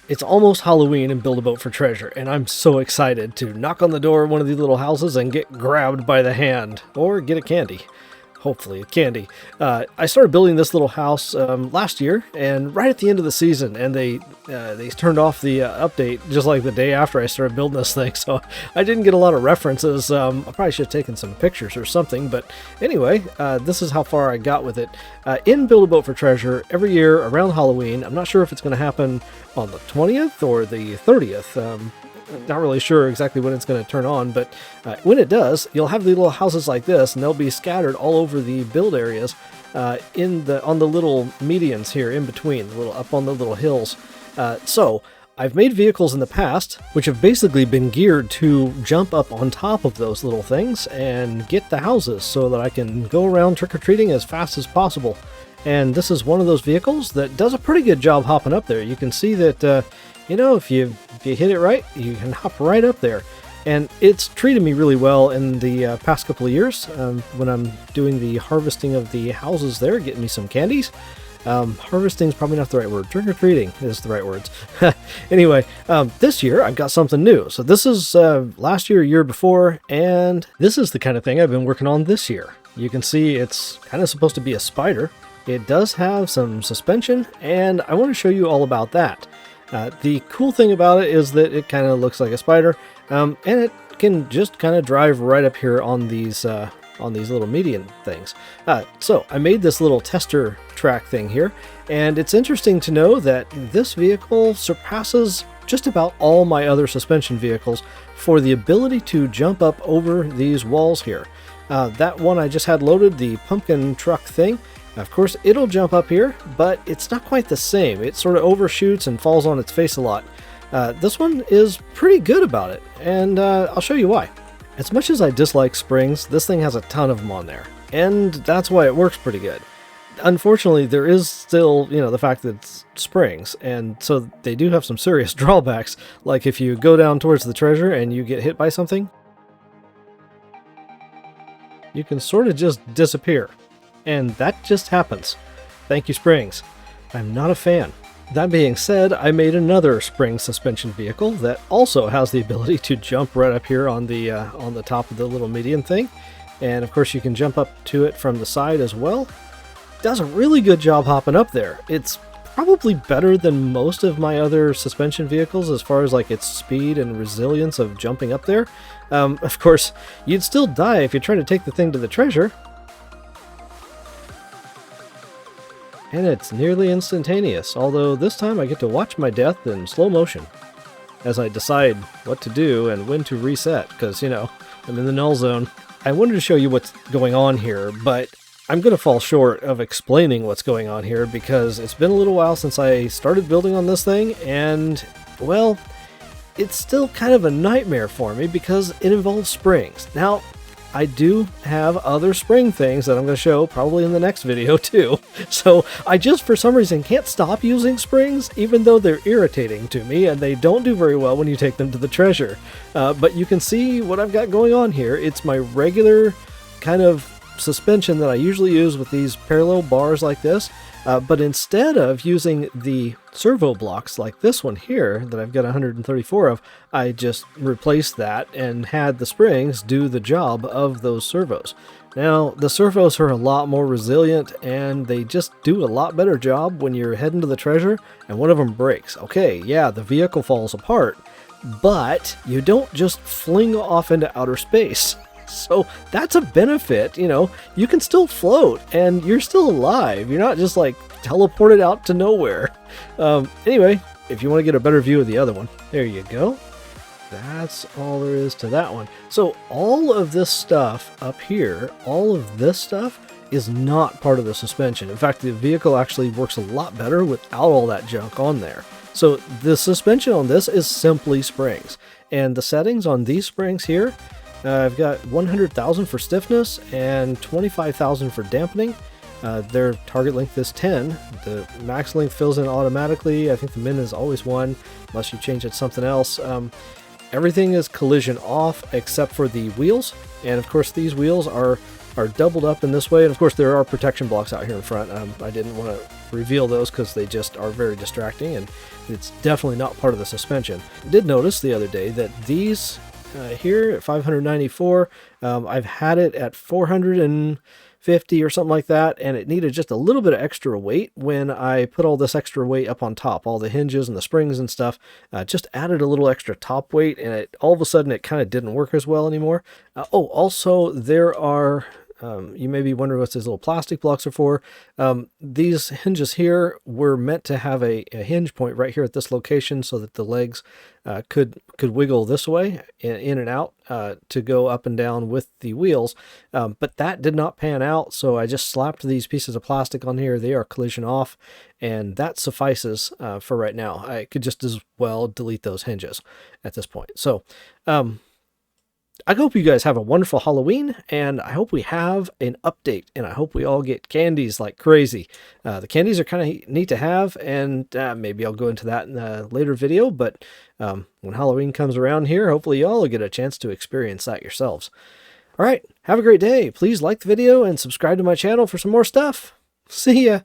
It's almost Halloween in Build a Boat for Treasure, and I'm so excited to knock on the door of one of these little houses and get grabbed by the hand, or get a candy. Hopefully, a candy. I started building this little house last year, and right at the end of the season, and they turned off the update just like the day after I started building this thing, so I didn't get a lot of references. I probably should have taken some pictures or something, but anyway, this is how far I got with it. In Build a Boat for Treasure, every year around Halloween, I'm not sure if it's going to happen on the 20th or the 30th. Not really sure exactly when it's going to turn on, but when it does, you'll have the little houses like this, and they'll be scattered all over the build areas on the little medians here in between, up on the little hills. So I've made vehicles in the past which have basically been geared to jump up on top of those little things and get the houses so that I can go around trick-or-treating as fast as possible. And this is one of those vehicles that does a pretty good job hopping up there. You can see that if you hit it right, you can hop right up there. And it's treated me really well in the past couple of years when I'm doing the harvesting of the houses there, getting me some candies. Harvesting is probably not the right word. Trick-or-treating is the right words. Anyway, this year I've got something new. So this is last year before, and this is the kind of thing I've been working on this year. You can see it's kind of supposed to be a spider. It does have some suspension, and I want to show you all about that. The cool thing about it is that it kind of looks like a spider, and it can just kind of drive right up here on these little median things. So I made this little tester track thing here, and it's interesting to know that this vehicle surpasses just about all my other suspension vehicles for the ability to jump up over these walls here. That one I just had loaded, the pumpkin truck thing, of course, it'll jump up here, but it's not quite the same. It sort of overshoots and falls on its face a lot. This one is pretty good about it, and I'll show you why. As much as I dislike springs, this thing has a ton of them on there, and that's why it works pretty good. Unfortunately, there is still, the fact that it's springs, and so they do have some serious drawbacks, like if you go down towards the treasure and you get hit by something, you can sort of just disappear. And that just happens. Thank you, springs. I'm not a fan. That being said, I made another spring suspension vehicle that also has the ability to jump right up here on the top of the little median thing. And of course you can jump up to it from the side as well. Does a really good job hopping up there. It's probably better than most of my other suspension vehicles as far as like its speed and resilience of jumping up there. Of course, you'd still die if you're trying to take the thing to the treasure. And it's nearly instantaneous, although this time I get to watch my death in slow motion as I decide what to do and when to reset, because, I'm in the null zone. I wanted to show you what's going on here, but I'm going to fall short of explaining what's going on here because it's been a little while since I started building on this thing, and, well, it's still kind of a nightmare for me because it involves springs. Now, I do have other spring things that I'm going to show probably in the next video too. So I just for some reason can't stop using springs even though they're irritating to me and they don't do very well when you take them to the treasure. But you can see what I've got going on here. It's my regular kind of suspension that I usually use with these parallel bars like this. But instead of using the servo blocks like this one here that I've got 134 of, I just replaced that and had the springs do the job of those servos. Now, the servos are a lot more resilient and they just do a lot better job when you're heading to the treasure and one of them breaks. Okay, yeah, the vehicle falls apart, but you don't just fling off into outer space. So that's a benefit, you can still float and you're still alive. You're not just like teleported out to nowhere. Anyway, if you want to get a better view of the other one, there you go. That's all there is to that one. So all of this stuff up here, all of this stuff is not part of the suspension. In fact, the vehicle actually works a lot better without all that junk on there. So the suspension on this is simply springs. And the settings on these springs here, I've got 100,000 for stiffness and 25,000 for dampening. Their target length is 10. The max length fills in automatically. I think the min is always 1, unless you change it to something else. Everything is collision off except for the wheels. And of course these wheels are are doubled up in this way. And of course there are protection blocks out here in front. I didn't want to reveal those because they just are very distracting, and it's definitely not part of the suspension. I did notice the other day that these here at 594, I've had it at 450 or something like that, and it needed just a little bit of extra weight. When I put all this extra weight up on top, all the hinges and the springs and stuff, just added a little extra top weight, and all of a sudden it kind of didn't work as well anymore. Also there are, you may be wondering what these little plastic blocks are for. These hinges here were meant to have a hinge point right here at this location so that the legs could wiggle this way in and out to go up and down with the wheels. But that did not pan out, so I just slapped these pieces of plastic on here. They are collision off, and that suffices for right now. I could just as well delete those hinges at this point. So I hope you guys have a wonderful Halloween, and I hope we have an update, and I hope we all get candies like crazy. The candies are kind of neat to have, and maybe I'll go into that in a later video, but when Halloween comes around here, hopefully y'all will get a chance to experience that yourselves. All right, have a great day. Please like the video and subscribe to my channel for some more stuff. See ya!